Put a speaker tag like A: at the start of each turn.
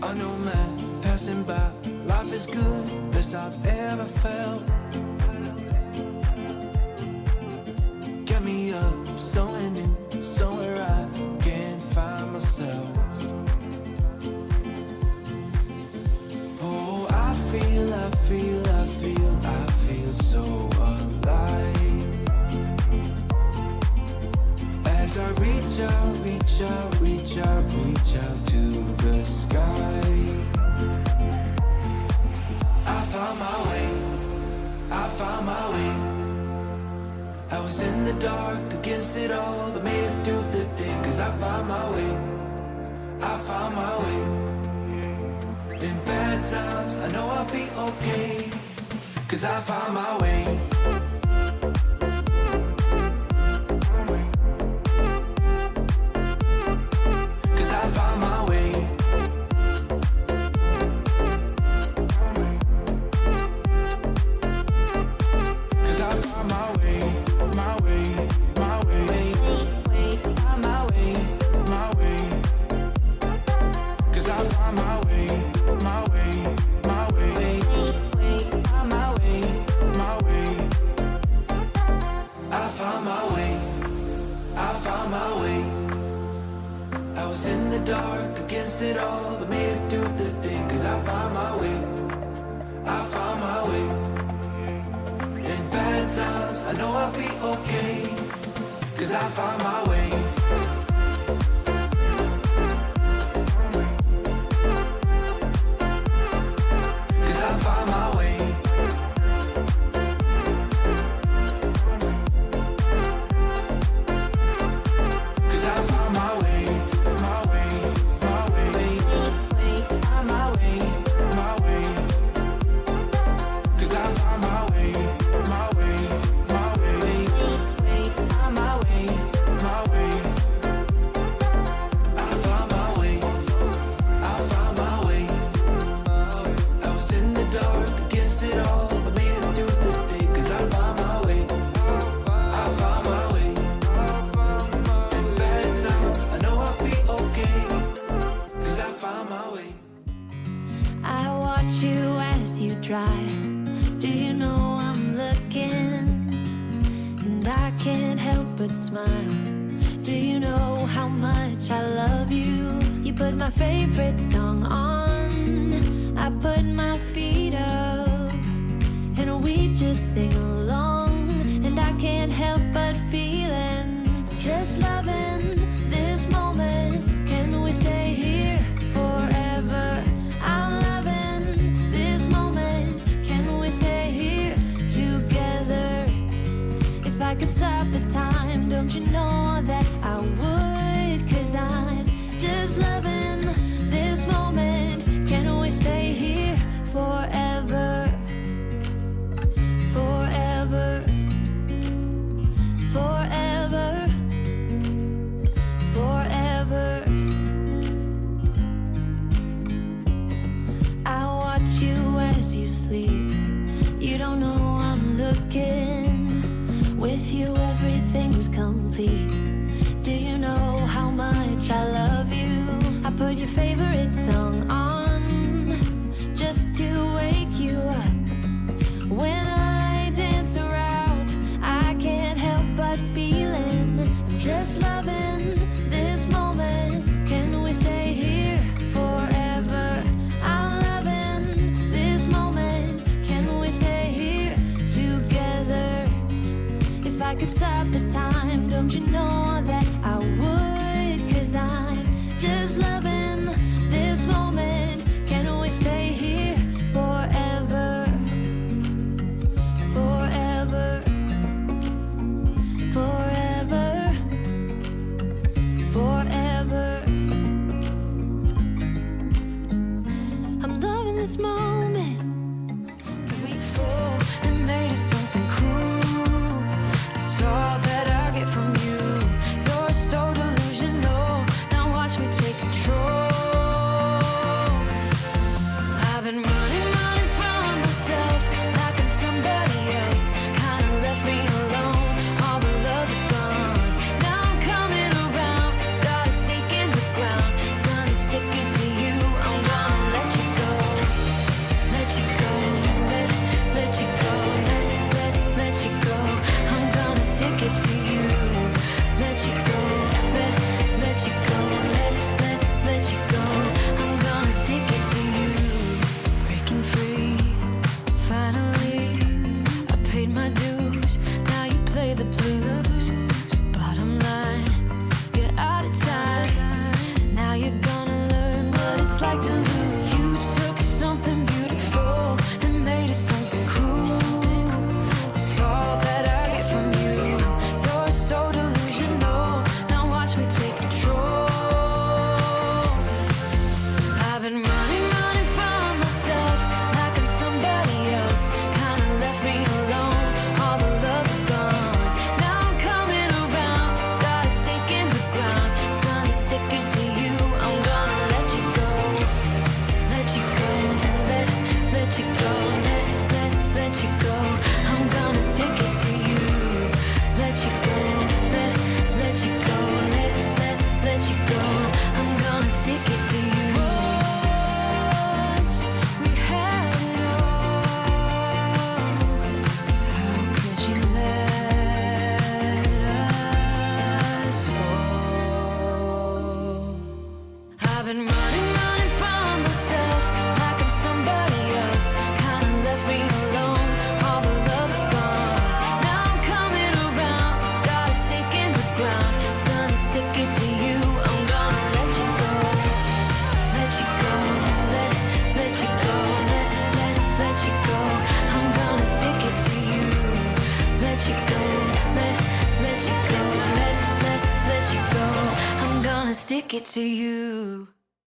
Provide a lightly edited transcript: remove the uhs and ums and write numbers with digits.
A: Unknown man passing by. Life is good, best I've ever felt. Get me up, somewhere new, somewhere I can find myself. Oh, I feel so alive. As I reach out to the sky. I found my way. I was in the dark against it all, but made it through the day. Cause I found my way. In bad times, I know I'll be okay. Cause I found my way. Cause I found my way. Cause I found my way. My way. My way. My way. My way. Cause I found my way. My way. My way. My way. My way. I found my way. I found my way. I was in the dark against it all, but made it through the day. Cause I found my way. I found my way. In bad times, I know I'll be okay. Cause I found my way. Cause I found my way. Cause I found my way. My way. My way. My way. My way. Cause I found my way. My way. My way. My way. My way. I found my way. I found my way. I was in the dark against it all, but made it through the day. Cause I found my way. I found my way. In bad times, I know I'll be okay. Cause I found my way.
B: I watch you as you drive. Do you know I'm looking? And I can't help but smile. Do you know how much I love you? You put my favorite song on. I put my feet up, and we just sing along. And I can't help but feeling, just loving this moment. Can we stay here forever? I'm loving this moment. Can we stay here together? If I could stop the time, don't you know that I would? Cause I'm just loving this moment. Can we stay here forever? Forever. Forever. Forever. I watch you as you sleep. You don't know I'm looking. With you everything's complete. Do you know how much I love you? I put your favorite song on just to wake you up. When I dance around, I can't help but feeling, just loving this moment. Can we stay here forever? I'm loving this moment. Can we stay here together? If I could stop the time, don't you know that I would? Cause I'm just loving this moment. Can we stay here forever? Forever. Forever. Forever. I'm loving this moment. We fall and made it something cool. It's all that I get from you. You're so delusional. Now watch me take control. I've been running from myself like I'm somebody else. Kinda left me alone. All the love is gone. Now I'm coming around. Got a stake in the ground. Gonna stick it to you. I'm gonna it's like to lose. You took something beautiful and made it something cruel. It's all that I get from you. You're so delusional. Now watch me take control. I've been running from myself like I'm somebody else. Kinda left me alone. All the love is gone. Now I'm coming around. Got a stake in the ground. Gonna stick it to you. I'm gonna let you go. Let you go. Let you go. Let you go. I'm gonna stick it to you. Let you go. Let you go. Let you go. I'm gonna stick it to you. Once we had it all. How could you let us fall? I've been running from myself like I'm somebody else. Kinda left me alone. All the love is gone. Now I'm coming around. Got a stake in the ground. Gonna stick it to you. I'm gonna let you go. Let you go. Let you go. Let you go. I'm gonna stick it to you. Let you go. Let you go. Let you go. I'm gonna stick it to you.